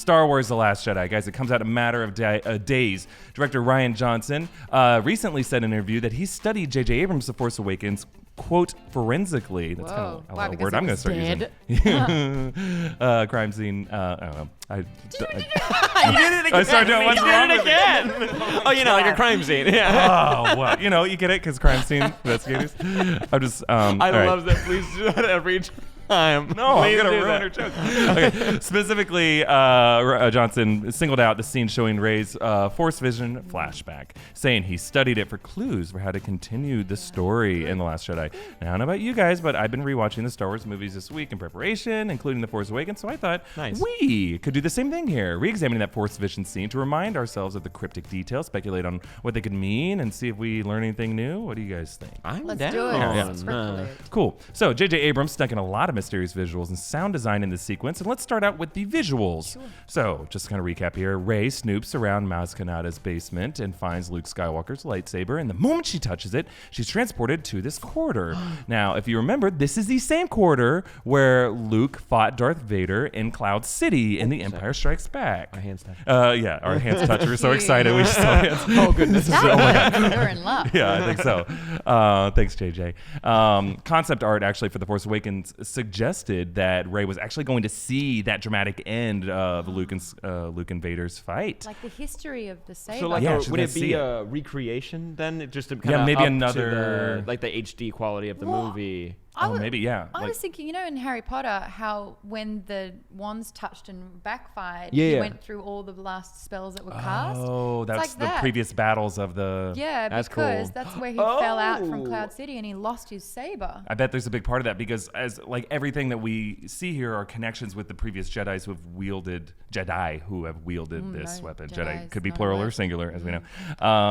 Star Wars The Last Jedi. Guys, it comes out in a matter of days. Director Rian Johnson recently said in an interview that he studied JJ Abrams' The Force Awakens, quote, forensically. That's kind of a word I'm going to start using. Crime scene. I don't know. You did it again. I started doing what's wrong with again. Oh, like a crime scene. Yeah. Oh, well, you get it because crime scene investigators. I'm just. I love that. Please do that every time. No, I'm Please gonna do ruin her joke. Okay. Specifically, Johnson singled out the scene showing Rey's Force Vision flashback, saying he studied it for clues for how to continue the story in The Last Jedi. Now, I don't know about you guys, but I've been rewatching the Star Wars movies this week in preparation, including The Force Awakens. So I thought we could do the same thing here, re-examining that Force Vision scene to remind ourselves of the cryptic details, speculate on what they could mean, and see if we learn anything new. What do you guys think? Let's do it. Yeah. Cool. So JJ Abrams stuck in a lot of mysterious visuals and sound design in this sequence, and let's start out with the visuals. Sure. So, just to kind of recap here, Rey snoops around Maz Kanata's basement and finds Luke Skywalker's lightsaber, and the moment she touches it, she's transported to this corridor. Now, if you remember, this is the same corridor where Luke fought Darth Vader in Cloud City in The Empire Strikes Back. Our hands touch. Our hands touch. We're so excited. We just saw hands. Oh, goodness. Oh my God. We're in love. Yeah, I think so. Thanks, JJ. Concept art, actually, for The Force Awakens suggested that Rey was actually going to see that dramatic end of Luke and Vader's fight. Like the history of the saber. So, would it be a recreation then? Just to maybe up another, to the HD quality of the movie. Maybe, yeah. I was thinking, in Harry Potter, how when the wands touched and backfired, he went through all the last spells that were cast. Oh, that's like the that. previous battles of the... Yeah, that's because cool. that's where he fell out from Cloud City and he lost his saber. I bet there's a big part of that because as everything that we see here are connections with the previous Jedi who have wielded this weapon. Jedi could be plural or singular, as we know.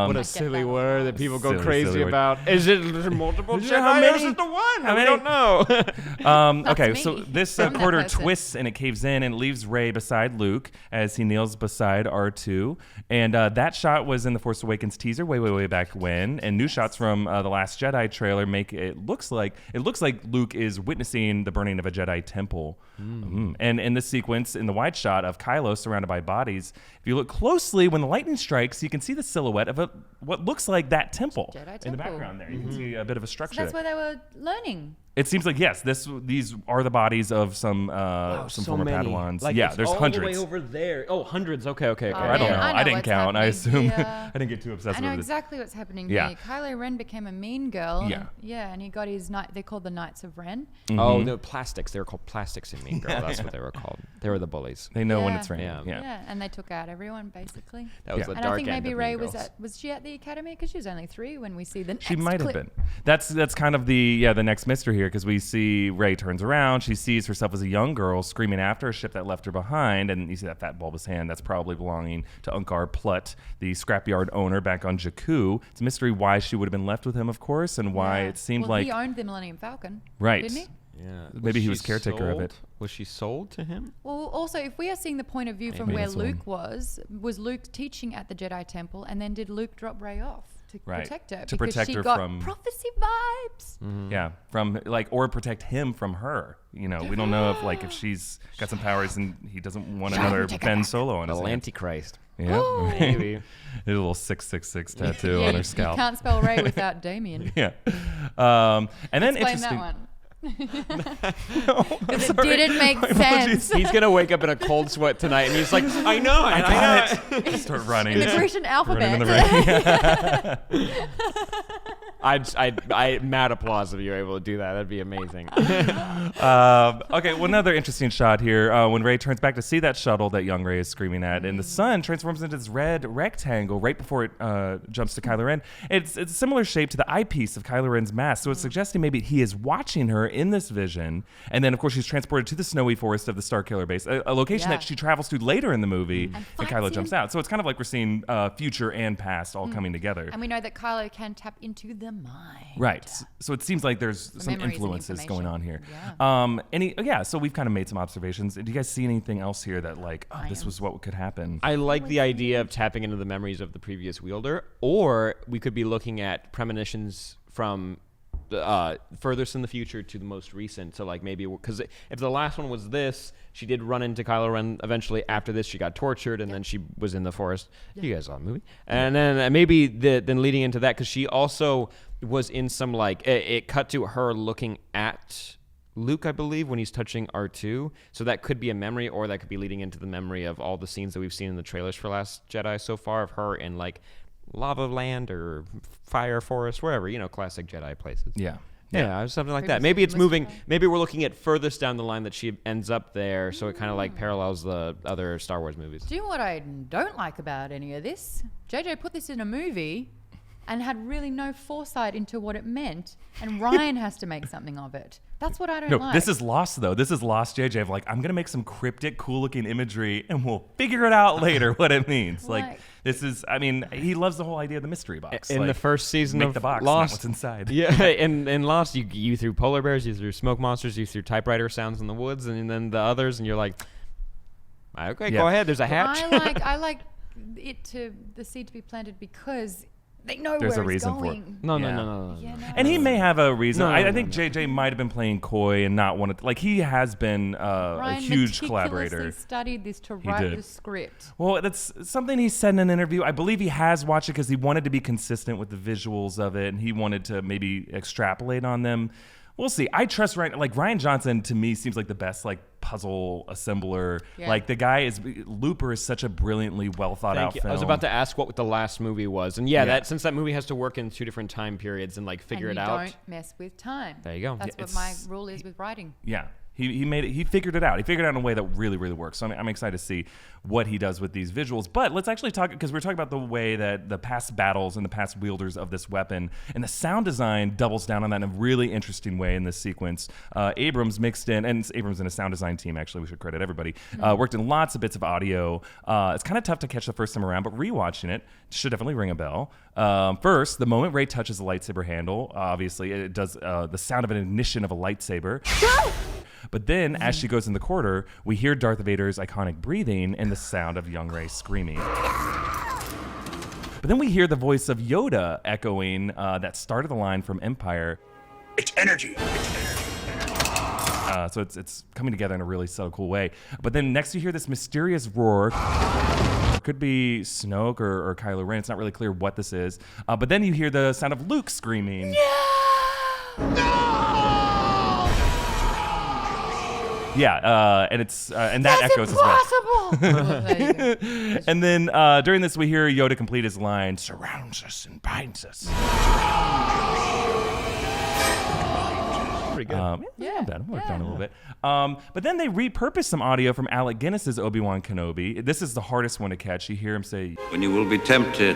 What a silly word that people go crazy silly about. Is it multiple Jedi? How many? Or is it the one? How many? We don't know. Okay, me. so this I'm that corridor person. twists and it caves in and leaves Rey beside Luke as he kneels beside R2. And that shot was in the Force Awakens teaser way back when. And new shots from the Last Jedi trailer make it looks like Luke is witnessing the burning of a Jedi temple. And in this sequence, in the wide shot of Kylo surrounded by bodies, if you look closely, when the lightning strikes, you can see the silhouette of what looks like that temple in the background there. You can see a bit of a structure. So that's where they were learning. It seems like, yes, these are the bodies of some former many. Padawans. Like, yeah, there's all hundreds. the way over there. Oh, hundreds. Okay. I don't know. I didn't count. I assume. I didn't get too obsessed with it. I know exactly what's happening Yeah. here. Kylo Ren became a mean girl. Yeah. And he got his they're called the Knights of Ren. Mm-hmm. Oh, the plastics. They were called plastics in Mean Girl. That's what they were called. They were the bullies. They know when it's raining. Yeah. And they took out everyone, basically. That was the And dark I think end maybe of Rey Mean was Girls. was she at the academy? Because she was only 3 when we see the next She might clip. have been. That's kind of the next mystery here, because we see Rey turns around. She sees herself as a young girl screaming after a ship that left her behind, and you see that fat bulbous hand that's probably belonging to Unkar Plutt, the scrapyard owner back on Jakku. It's a mystery why she would have been left with him, of course, and why it seemed like he owned the Millennium Falcon, right. didn't he? Yeah. Maybe he was caretaker of it. Was she sold to him? Well, also, if we are seeing the point of view from Maybe where that's one. Luke was Luke teaching at the Jedi Temple, and then did Luke drop Rey off to protect her? To because protect she her got from prophecy vibes. Yeah, from or protect him from her. We don't know if she's got some powers and he doesn't want another Ben Solo on his The hand. Antichrist. Yeah, Maybe. a little 666 tattoo on her scalp. You can't spell Rey without Damien. Yeah, and then Explain interesting. that one. Because it didn't make sense. He's going to wake up in a cold sweat tonight, and he's like, I know it. I know it. Start running. In the Grecian alphabet. I'd mad applause if you were able to do that. That'd be amazing. Okay, well, another interesting shot here. When Rey turns back to see that shuttle that young Rey is screaming at, and the sun transforms into this red rectangle right before it jumps to Kylo Ren. It's a similar shape to the eyepiece of Kylo Ren's mask, so it's suggesting maybe he is watching her in this vision. And then, of course, she's transported to the snowy forest of the Starkiller base, a location that she travels to later in the movie, and Kylo jumps out. So it's kind of like we're seeing future and past all coming together. And we know that Kylo can tap into the mind. Right. So it seems like there's some memories and influences going on here. Yeah. So we've kind of made some observations. Do you guys see anything else here that this was what could happen? I like the idea of tapping into the memories of the previous wielder, or we could be looking at premonitions from furthest in the future to the most recent. So like maybe because if the last one was this, she did run into Kylo Ren eventually. After this, she got tortured, and then she was in the forest. You guys saw the movie, and then maybe then leading into that, because she also was in some like it cut to her looking at Luke, I believe, when he's touching R2. So that could be a memory, or that could be leading into the memory of all the scenes that we've seen in the trailers for Last Jedi so far of her in like lava land or fire forest, wherever, classic Jedi places. Yeah, something like that. Maybe it's moving. Maybe we're looking at furthest down the line that she ends up there, so it kind of like parallels the other Star Wars movies. Do you know what I don't like about any of this? JJ put this in a movie and had really no foresight into what it meant, and Ryan has to make something of it. That's what I don't like. This is Lost, though. This is Lost JJ of like, I'm going to make some cryptic, cool-looking imagery, and we'll figure it out later what it means. Like, this is, I mean, he loves the whole idea of the mystery box. In the first season make of the box, Lost, not what's inside. Yeah, in Lost, you threw polar bears, you threw smoke monsters, you threw typewriter sounds in the woods, and then the others, and you're like, okay, go ahead, there's a hatch. I like the seed to be planted because they know there's where a reason it's going. for it. No. Yeah, no. And he may have a reason. I think no. JJ might have been playing coy and not wanted. Like, he has been a huge collaborator. Ryan studied this to write the script. Well, that's something he said in an interview. I believe he has watched it because he wanted to be consistent with the visuals of it, and he wanted to maybe extrapolate on them. We'll see. I trust Ryan. Like, Ryan Johnson to me seems like the best puzzle assembler. Yeah. Like, the guy Looper is such a brilliantly well thought out film. I was about to ask what the last movie was, and that since that movie has to work in two different time periods and figure it out. Don't mess with time. There you go. That's what my rule is with writing. Yeah. He made it. He figured it out. He figured it out in a way that really, really works. So I'm excited to see what he does with these visuals. But let's actually talk, because we're talking about the way that the past battles and the past wielders of this weapon and the sound design doubles down on that in a really interesting way in this sequence. Abrams mixed in, and Abrams and a sound design team, actually, we should credit everybody, worked in lots of bits of audio. It's kind of tough to catch the first time around, but rewatching it should definitely ring a bell. First, the moment Rey touches the lightsaber handle, obviously, it does the sound of an ignition of a lightsaber. But then, as she goes in the corridor, we hear Darth Vader's iconic breathing and the sound of young Rey screaming. But then we hear the voice of Yoda echoing that start of the line from Empire. It's energy. So it's coming together in a really subtle, cool way. But then next you hear this mysterious roar. It could be Snoke or Kylo Ren. It's not really clear what this is. But then you hear the sound of Luke screaming. Yeah, and it's and that echoes impossible. as well. And then during this, we hear Yoda complete his line: "Surrounds us and binds us." Pretty good. Not bad. Worked on it a little bit. But then they repurposed some audio from Alec Guinness's Obi-Wan Kenobi. This is the hardest one to catch. You hear him say, When you will be tempted.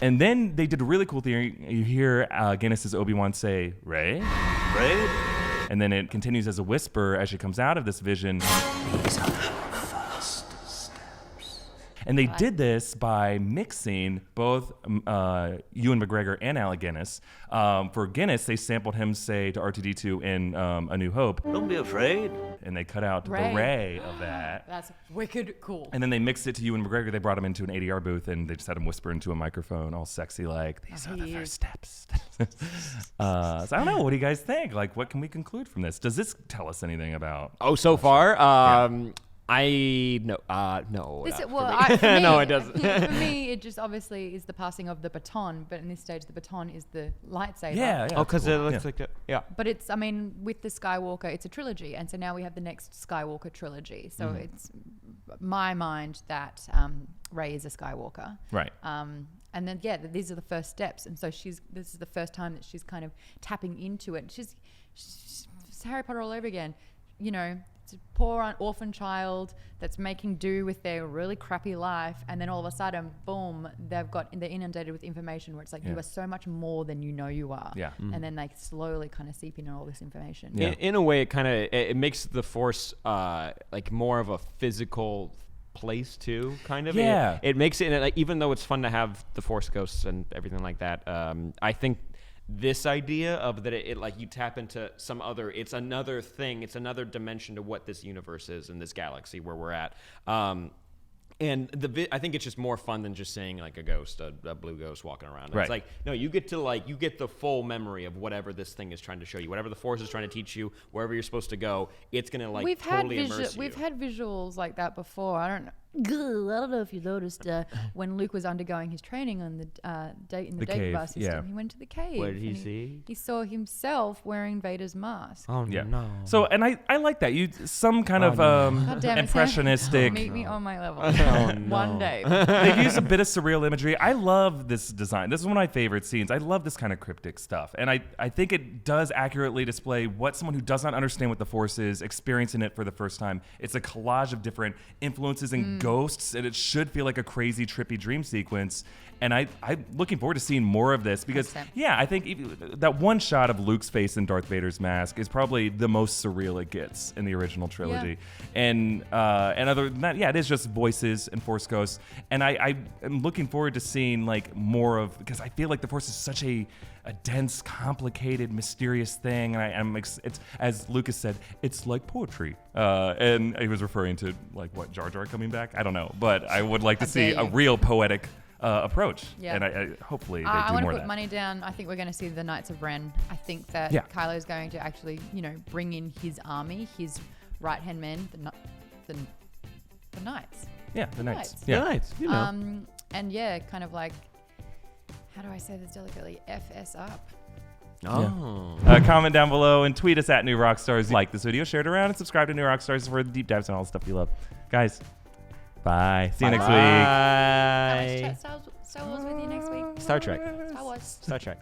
and then they did a really cool thing. You hear Guinness's Obi-Wan say, "Rey." Right? And then it continues as a whisper as she comes out of this vision. And they did this by mixing both Ewan McGregor and Alec Guinness. For Guinness, they sampled him say to R2-D2 in A New Hope. Don't be afraid. And they cut out the Rey of that. That's wicked cool. And then they mixed it to Ewan McGregor. They brought him into an ADR booth and they just had him whisper into a microphone, all sexy like, "These are the first steps." So I don't know. What do you guys think? Like, what can we conclude from this? Does this tell us anything about? So far, no. This, not well, for me. for me, No, it doesn't. For me, it just obviously is the passing of the baton, but in this stage, the baton is the lightsaber. Yeah. Oh, because cool. it looks like But it's, I mean, with the Skywalker, it's a trilogy, and so now we have the next Skywalker trilogy. So it's my mind that Rey is a Skywalker. Right. And then these are the first steps, and so this is the first time that she's kind of tapping into it. She's Harry Potter all over again, you know. It's a poor orphan child that's making do with their really crappy life, and then all of a sudden, boom, they're inundated with information where it's like you are so much more than you know you are. Yeah. And then they slowly kind of seep in all this information. Yeah. In a way, it makes the Force like more of a physical place too, kind of. Yeah. It makes it like, even though it's fun to have the Force ghosts and everything like that. I think this idea of that it like you tap into some other, it's another thing, it's another dimension to what this universe is in this galaxy where we're at. And I think it's just more fun than just seeing like a ghost, a blue ghost walking around. Right. It's like, no, you get the full memory of whatever this thing is trying to show you, whatever the Force is trying to teach you, wherever you're supposed to go. It's gonna like totally immerse you. We've had visuals like that before. I don't know if you noticed when Luke was undergoing his training on the The Dagobah cave, system. yeah. He went to the cave. What did he and see? He saw himself wearing Vader's mask. Oh Yeah. no. So, and I like that. Some kind of God damn it, Sam. impressionistic. Meet me on my level. no. One day. They use a bit of surreal imagery. I love this design. This is one of my favorite scenes. I love this kind of cryptic stuff. And I think it does accurately display what someone who does not understand what the Force is experiencing it for the first time. It's a collage of different influences and ghosts, and it should feel like a crazy, trippy dream sequence. And I'm looking forward to seeing more of this because, yeah, I think that one shot of Luke's face in Darth Vader's mask is probably the most surreal it gets in the original trilogy. Yeah. And other than that, yeah, it is just voices and Force ghosts. And I am looking forward to seeing like more of, because I feel like the Force is such a dense, complicated, mysterious thing. And it's, as Lucas said, it's like poetry. And he was referring to like what, Jar Jar coming back? I don't know, but I would like to see a real poetic approach. Yeah. And I hopefully they do I want more to of put that. money down. I think we're going to see the Knights of Ren. I think that Kylo is going to actually, bring in his army, his right-hand men, the Knights. Yeah, the Knights. Knights. Yeah. Nice. You know. And yeah, kind of like, how do I say this delicately? FS up. Oh. Comment down below and tweet us at New Rockstars. Like this video, share it around, and subscribe to New Rockstars for the deep dives and all the stuff you love. Guys, bye. See you next week. Bye. Star Wars with you next week. Star Trek. Star Wars. Star Trek.